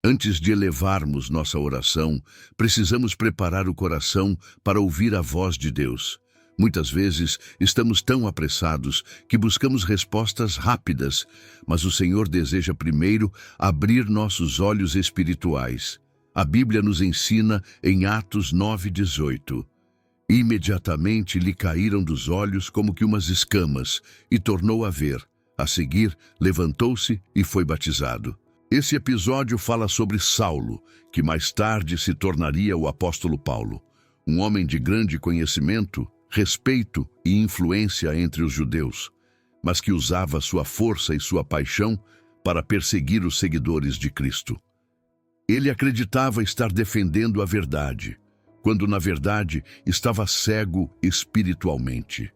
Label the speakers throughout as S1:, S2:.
S1: Antes de elevarmos nossa oração, precisamos preparar o coração para ouvir a voz de Deus. Muitas vezes estamos tão apressados que buscamos respostas rápidas, mas o Senhor deseja primeiro abrir nossos olhos espirituais. A Bíblia nos ensina em Atos 9:18. Imediatamente lhe caíram dos olhos como que umas escamas, e tornou a ver. A seguir, levantou-se e foi batizado. Esse episódio fala sobre Saulo, que mais tarde se tornaria o apóstolo Paulo, um homem de grande conhecimento, respeito e influência entre os judeus, mas que usava sua força e sua paixão para perseguir os seguidores de Cristo. Ele acreditava estar defendendo a verdade, quando na verdade estava cego espiritualmente.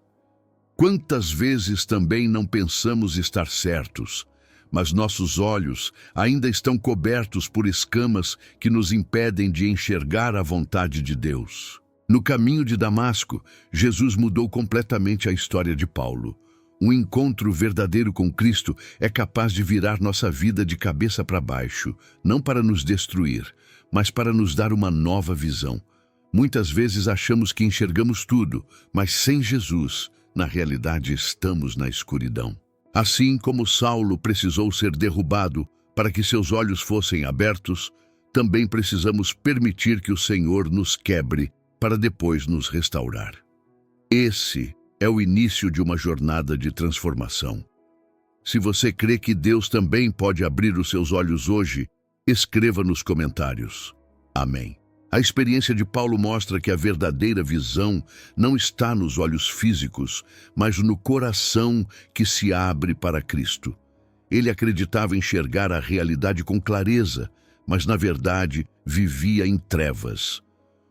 S1: Quantas vezes também não pensamos estar certos, mas nossos olhos ainda estão cobertos por escamas que nos impedem de enxergar a vontade de Deus. No caminho de Damasco, Jesus mudou completamente a história de Paulo. Um encontro verdadeiro com Cristo é capaz de virar nossa vida de cabeça para baixo, não para nos destruir, mas para nos dar uma nova visão. Muitas vezes achamos que enxergamos tudo, mas sem Jesus, na realidade estamos na escuridão. Assim como Saulo precisou ser derrubado para que seus olhos fossem abertos, também precisamos permitir que o Senhor nos quebre para depois nos restaurar. Esse é o início de uma jornada de transformação. Se você crê que Deus também pode abrir os seus olhos hoje, escreva nos comentários. Amém. A experiência de Paulo mostra que a verdadeira visão não está nos olhos físicos, mas no coração que se abre para Cristo. Ele acreditava enxergar a realidade com clareza, mas na verdade vivia em trevas.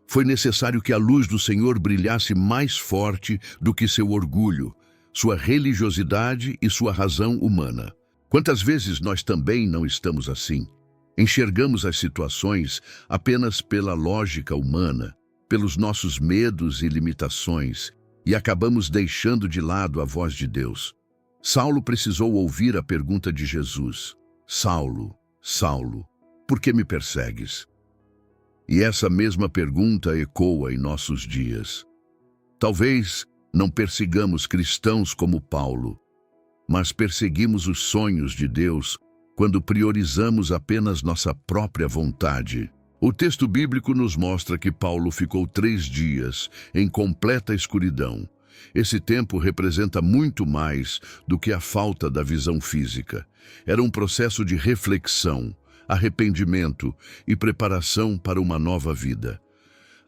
S1: Foi necessário que a luz do Senhor brilhasse mais forte do que seu orgulho, sua religiosidade e sua razão humana. Quantas vezes nós também não estamos assim? Enxergamos as situações apenas pela lógica humana, pelos nossos medos e limitações, e acabamos deixando de lado a voz de Deus. Saulo precisou ouvir a pergunta de Jesus: Saulo, Saulo, por que me persegues? E essa mesma pergunta ecoa em nossos dias. Talvez não persigamos cristãos como Paulo, mas perseguimos os sonhos de Deus quando priorizamos apenas nossa própria vontade. O texto bíblico nos mostra que Paulo ficou 3 dias em completa escuridão. Esse tempo representa muito mais do que a falta da visão física. Era um processo de reflexão, arrependimento e preparação para uma nova vida.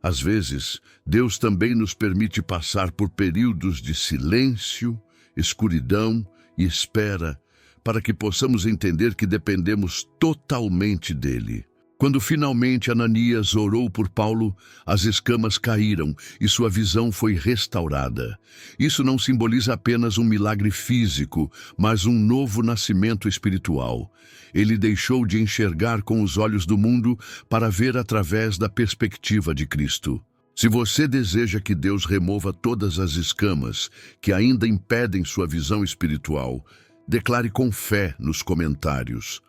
S1: Às vezes, Deus também nos permite passar por períodos de silêncio, escuridão e espera, para que possamos entender que dependemos totalmente dele. Quando finalmente Ananias orou por Paulo, as escamas caíram e sua visão foi restaurada. Isso não simboliza apenas um milagre físico, mas um novo nascimento espiritual. Ele deixou de enxergar com os olhos do mundo para ver através da perspectiva de Cristo. Se você deseja que Deus remova todas as escamas que ainda impedem sua visão espiritual, declare com fé nos comentários: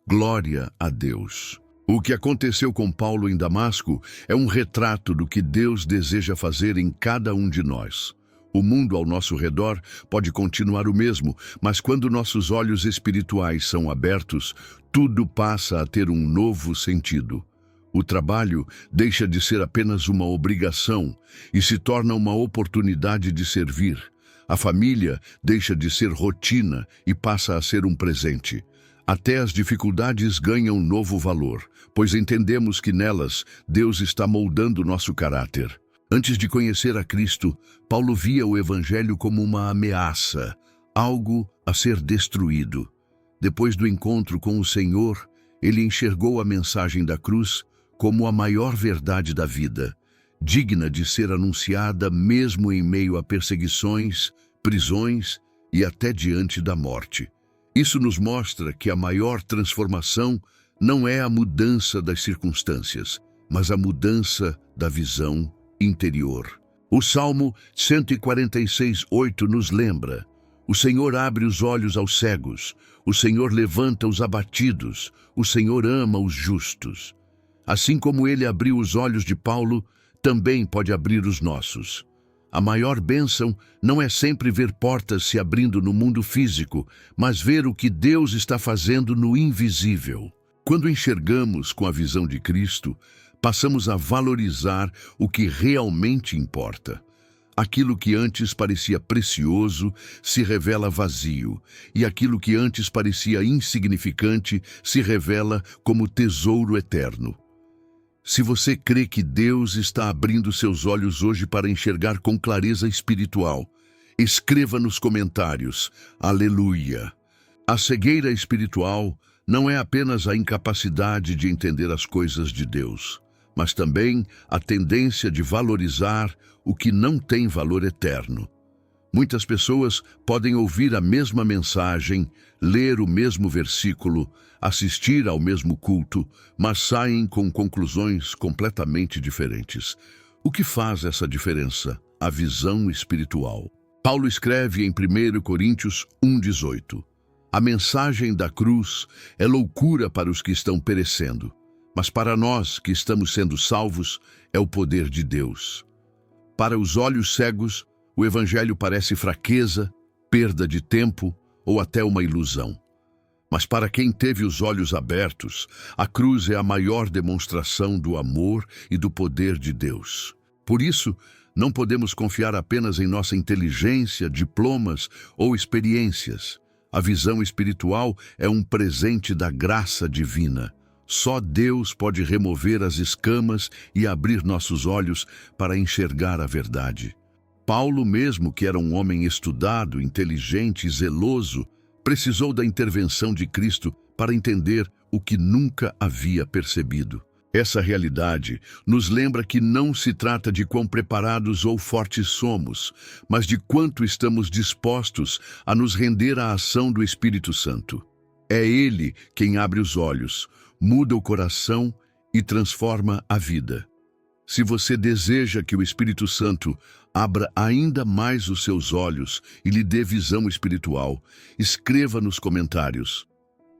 S1: Glória a Deus. O que aconteceu com Paulo em Damasco é um retrato do que Deus deseja fazer em cada um de nós. O mundo ao nosso redor pode continuar o mesmo, mas quando nossos olhos espirituais são abertos, tudo passa a ter um novo sentido. O trabalho deixa de ser apenas uma obrigação e se torna uma oportunidade de servir. A família deixa de ser rotina e passa a ser um presente. Até as dificuldades ganham novo valor, pois entendemos que nelas Deus está moldando nosso caráter. Antes de conhecer a Cristo, Paulo via o Evangelho como uma ameaça, algo a ser destruído. Depois do encontro com o Senhor, ele enxergou a mensagem da cruz como a maior verdade da vida, digna de ser anunciada mesmo em meio a perseguições, prisões e até diante da morte. Isso nos mostra que a maior transformação não é a mudança das circunstâncias, mas a mudança da visão interior. O Salmo 146:8 nos lembra: O Senhor abre os olhos aos cegos, o Senhor levanta os abatidos, o Senhor ama os justos. Assim como ele abriu os olhos de Paulo, também pode abrir os nossos. A maior bênção não é sempre ver portas se abrindo no mundo físico, mas ver o que Deus está fazendo no invisível. Quando enxergamos com a visão de Cristo, passamos a valorizar o que realmente importa. Aquilo que antes parecia precioso se revela vazio, e aquilo que antes parecia insignificante se revela como tesouro eterno. Se você crê que Deus está abrindo seus olhos hoje para enxergar com clareza espiritual, escreva nos comentários, Aleluia! A cegueira espiritual não é apenas a incapacidade de entender as coisas de Deus, mas também a tendência de valorizar o que não tem valor eterno. Muitas pessoas podem ouvir a mesma mensagem, ler o mesmo versículo, assistir ao mesmo culto, mas saem com conclusões completamente diferentes. O que faz essa diferença? A visão espiritual. Paulo escreve em 1 Coríntios 1,18: A mensagem da cruz é loucura para os que estão perecendo, mas para nós que estamos sendo salvos é o poder de Deus. Para os olhos cegos, o Evangelho parece fraqueza, perda de tempo ou até uma ilusão. Mas para quem teve os olhos abertos, a cruz é a maior demonstração do amor e do poder de Deus. Por isso, não podemos confiar apenas em nossa inteligência, diplomas ou experiências. A visão espiritual é um presente da graça divina. Só Deus pode remover as escamas e abrir nossos olhos para enxergar a verdade. Paulo, mesmo que era um homem estudado, inteligente e zeloso, precisou da intervenção de Cristo para entender o que nunca havia percebido. Essa realidade nos lembra que não se trata de quão preparados ou fortes somos, mas de quanto estamos dispostos a nos render à ação do Espírito Santo. É Ele quem abre os olhos, muda o coração e transforma a vida. Se você deseja que o Espírito Santo abra ainda mais os seus olhos e lhe dê visão espiritual, escreva nos comentários: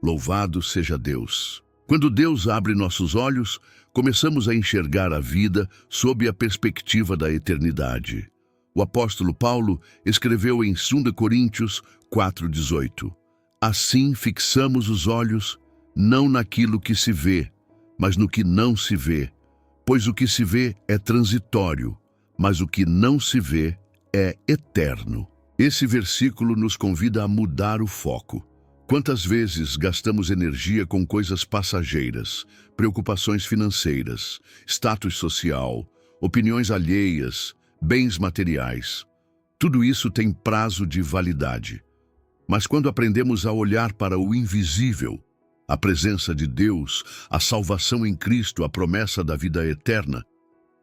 S1: Louvado seja Deus! Quando Deus abre nossos olhos, começamos a enxergar a vida sob a perspectiva da eternidade. O apóstolo Paulo escreveu em 2 Coríntios 4,18: Assim fixamos os olhos, não naquilo que se vê, mas no que não se vê, pois o que se vê é transitório, mas o que não se vê é eterno. Esse versículo nos convida a mudar o foco. Quantas vezes gastamos energia com coisas passageiras, preocupações financeiras, status social, opiniões alheias, bens materiais? Tudo isso tem prazo de validade. Mas quando aprendemos a olhar para o invisível, a presença de Deus, a salvação em Cristo, a promessa da vida eterna,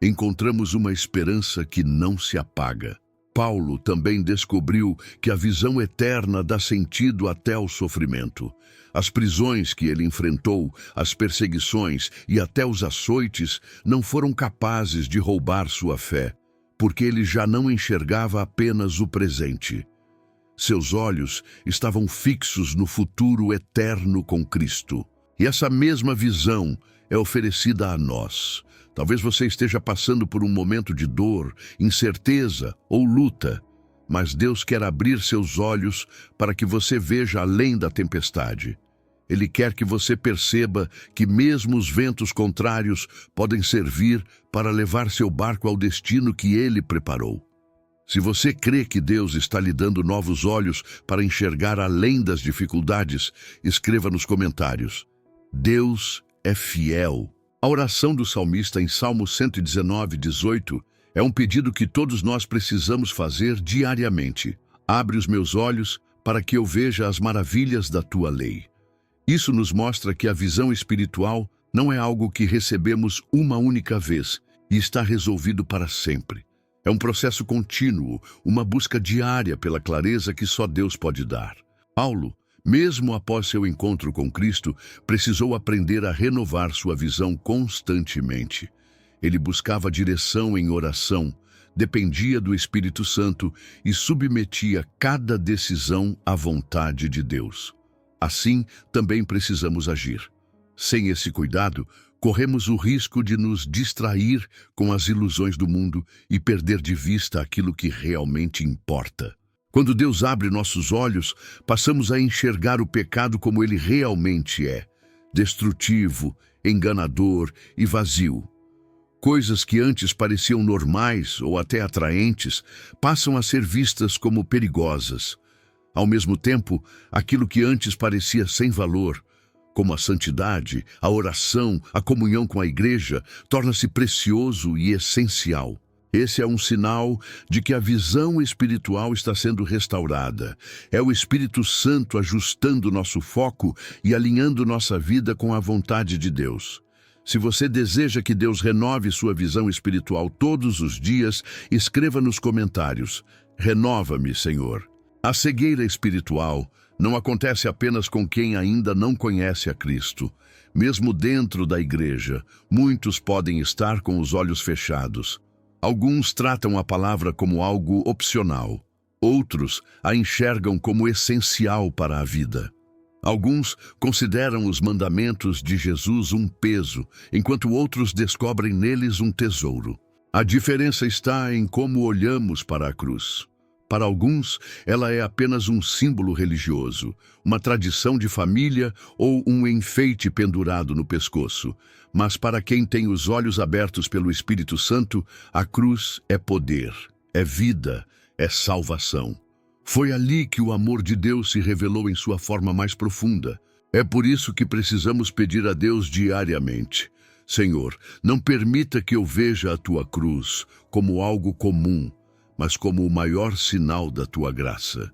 S1: encontramos uma esperança que não se apaga. Paulo também descobriu que a visão eterna dá sentido até ao sofrimento. As prisões que ele enfrentou, as perseguições e até os açoites não foram capazes de roubar sua fé, porque ele já não enxergava apenas o presente. Seus olhos estavam fixos no futuro eterno com Cristo. E essa mesma visão é oferecida a nós. Talvez você esteja passando por um momento de dor, incerteza ou luta, mas Deus quer abrir seus olhos para que você veja além da tempestade. Ele quer que você perceba que mesmo os ventos contrários podem servir para levar seu barco ao destino que Ele preparou. Se você crê que Deus está lhe dando novos olhos para enxergar além das dificuldades, escreva nos comentários: Deus é fiel. A oração do salmista em Salmo 119:18 é um pedido que todos nós precisamos fazer diariamente. Abre os meus olhos para que eu veja as maravilhas da tua lei. Isso nos mostra que a visão espiritual não é algo que recebemos uma única vez e está resolvido para sempre. É um processo contínuo, uma busca diária pela clareza que só Deus pode dar. Paulo, mesmo após seu encontro com Cristo, precisou aprender a renovar sua visão constantemente. Ele buscava direção em oração, dependia do Espírito Santo e submetia cada decisão à vontade de Deus. Assim, também precisamos agir. Sem esse cuidado, corremos o risco de nos distrair com as ilusões do mundo e perder de vista aquilo que realmente importa. Quando Deus abre nossos olhos, passamos a enxergar o pecado como ele realmente é: destrutivo, enganador e vazio. Coisas que antes pareciam normais ou até atraentes passam a ser vistas como perigosas. Ao mesmo tempo, aquilo que antes parecia sem valor, como a santidade, a oração, a comunhão com a igreja, torna-se precioso e essencial. Esse é um sinal de que a visão espiritual está sendo restaurada. É o Espírito Santo ajustando nosso foco e alinhando nossa vida com a vontade de Deus. Se você deseja que Deus renove sua visão espiritual todos os dias, escreva nos comentários: renova-me, Senhor. A cegueira espiritual não acontece apenas com quem ainda não conhece a Cristo. Mesmo dentro da igreja, muitos podem estar com os olhos fechados. Alguns tratam a palavra como algo opcional. Outros a enxergam como essencial para a vida. Alguns consideram os mandamentos de Jesus um peso, enquanto outros descobrem neles um tesouro. A diferença está em como olhamos para a cruz. Para alguns, ela é apenas um símbolo religioso, uma tradição de família ou um enfeite pendurado no pescoço. Mas para quem tem os olhos abertos pelo Espírito Santo, a cruz é poder, é vida, é salvação. Foi ali que o amor de Deus se revelou em sua forma mais profunda. É por isso que precisamos pedir a Deus diariamente: Senhor, não permita que eu veja a tua cruz como algo comum, mas como o maior sinal da tua graça.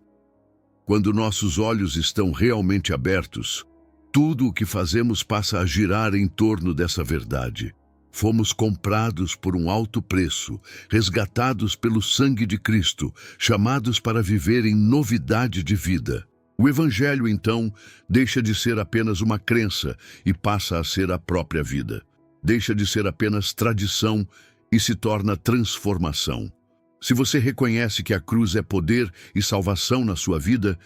S1: Quando nossos olhos estão realmente abertos, tudo o que fazemos passa a girar em torno dessa verdade. Fomos comprados por um alto preço, resgatados pelo sangue de Cristo, chamados para viver em novidade de vida. O Evangelho, então, deixa de ser apenas uma crença e passa a ser a própria vida. Deixa de ser apenas tradição e se torna transformação. Se você reconhece que a cruz é poder e salvação na sua vida,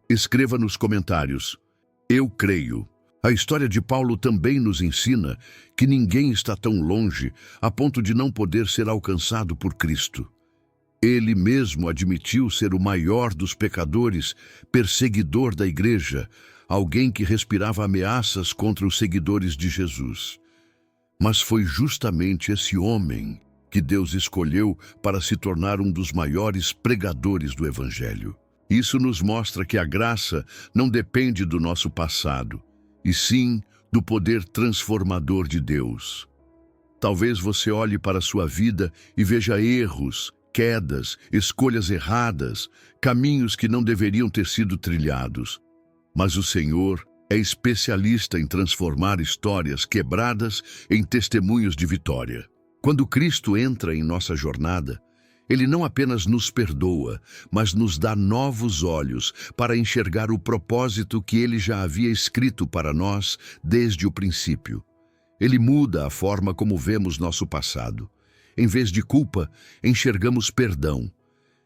S1: escreva nos comentários: eu creio. A história de Paulo também nos ensina que ninguém está tão longe a ponto de não poder ser alcançado por Cristo. Ele mesmo admitiu ser o maior dos pecadores, perseguidor da igreja, alguém que respirava ameaças contra os seguidores de Jesus. Mas foi justamente esse homem que Deus escolheu para se tornar um dos maiores pregadores do Evangelho. Isso nos mostra que a graça não depende do nosso passado, e sim do poder transformador de Deus. Talvez você olhe para a sua vida e veja erros, quedas, escolhas erradas, caminhos que não deveriam ter sido trilhados. Mas o Senhor é especialista em transformar histórias quebradas em testemunhos de vitória. Quando Cristo entra em nossa jornada, Ele não apenas nos perdoa, mas nos dá novos olhos para enxergar o propósito que Ele já havia escrito para nós desde o princípio. Ele muda a forma como vemos nosso passado. Em vez de culpa, enxergamos perdão.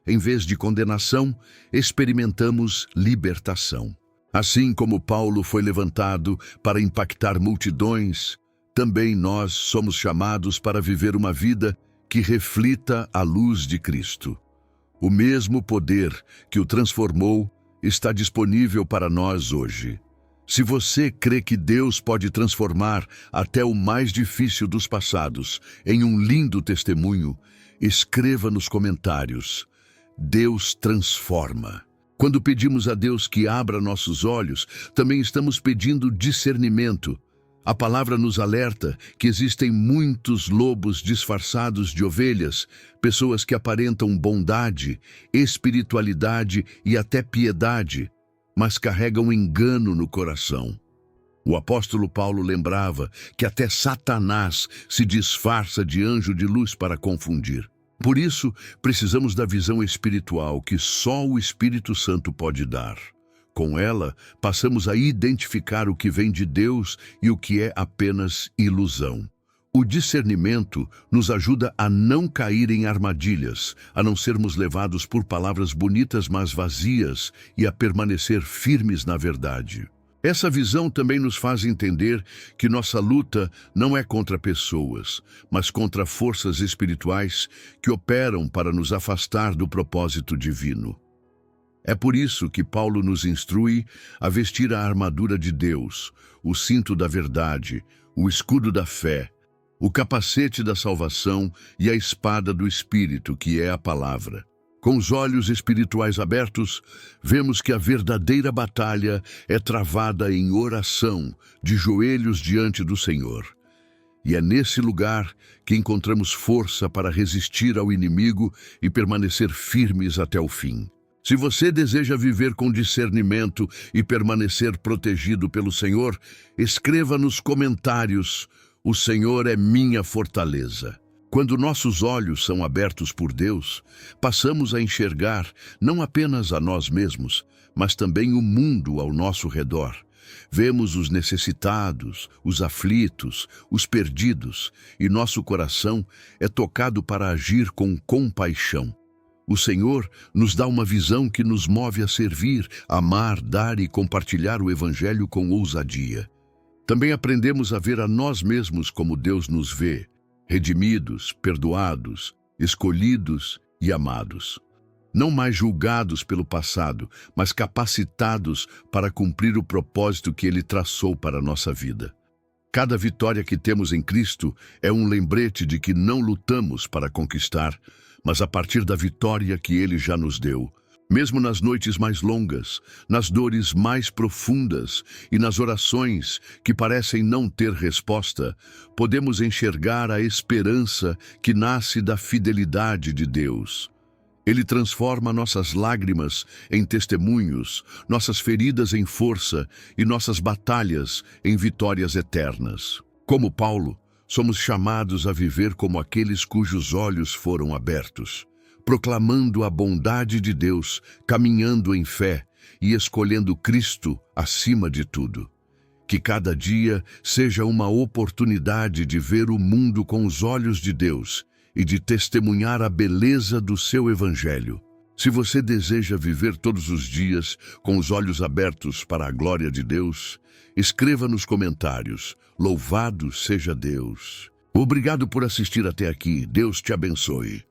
S1: Em vez de condenação, experimentamos libertação. Assim como Paulo foi levantado para impactar multidões, também nós somos chamados para viver uma vida que reflita a luz de Cristo. O mesmo poder que o transformou está disponível para nós hoje. Se você crê que Deus pode transformar até o mais difícil dos passados em um lindo testemunho, escreva nos comentários: Deus transforma. Quando pedimos a Deus que abra nossos olhos, também estamos pedindo discernimento. A palavra nos alerta que existem muitos lobos disfarçados de ovelhas, pessoas que aparentam bondade, espiritualidade e até piedade, mas carregam engano no coração. O apóstolo Paulo lembrava que até Satanás se disfarça de anjo de luz para confundir. Por isso, precisamos da visão espiritual que só o Espírito Santo pode dar. Com ela, passamos a identificar o que vem de Deus e o que é apenas ilusão. O discernimento nos ajuda a não cair em armadilhas, a não sermos levados por palavras bonitas mas vazias e a permanecer firmes na verdade. Essa visão também nos faz entender que nossa luta não é contra pessoas, mas contra forças espirituais que operam para nos afastar do propósito divino. É por isso que Paulo nos instrui a vestir a armadura de Deus, o cinto da verdade, o escudo da fé, o capacete da salvação e a espada do Espírito, que é a palavra. Com os olhos espirituais abertos, vemos que a verdadeira batalha é travada em oração, de joelhos diante do Senhor. E é nesse lugar que encontramos força para resistir ao inimigo e permanecer firmes até o fim. Se você deseja viver com discernimento e permanecer protegido pelo Senhor, escreva nos comentários: "O Senhor é minha fortaleza". Quando nossos olhos são abertos por Deus, passamos a enxergar não apenas a nós mesmos, mas também o mundo ao nosso redor. Vemos os necessitados, os aflitos, os perdidos, e nosso coração é tocado para agir com compaixão. O Senhor nos dá uma visão que nos move a servir, amar, dar e compartilhar o Evangelho com ousadia. Também aprendemos a ver a nós mesmos como Deus nos vê, redimidos, perdoados, escolhidos e amados. Não mais julgados pelo passado, mas capacitados para cumprir o propósito que Ele traçou para a nossa vida. Cada vitória que temos em Cristo é um lembrete de que não lutamos para conquistar, mas a partir da vitória que Ele já nos deu. Mesmo nas noites mais longas, nas dores mais profundas e nas orações que parecem não ter resposta, podemos enxergar a esperança que nasce da fidelidade de Deus. Ele transforma nossas lágrimas em testemunhos, nossas feridas em força e nossas batalhas em vitórias eternas. Como Paulo, somos chamados a viver como aqueles cujos olhos foram abertos, proclamando a bondade de Deus, caminhando em fé e escolhendo Cristo acima de tudo. Que cada dia seja uma oportunidade de ver o mundo com os olhos de Deus e de testemunhar a beleza do seu Evangelho. Se você deseja viver todos os dias com os olhos abertos para a glória de Deus, escreva nos comentários: "Louvado seja Deus". Obrigado por assistir até aqui. Deus te abençoe.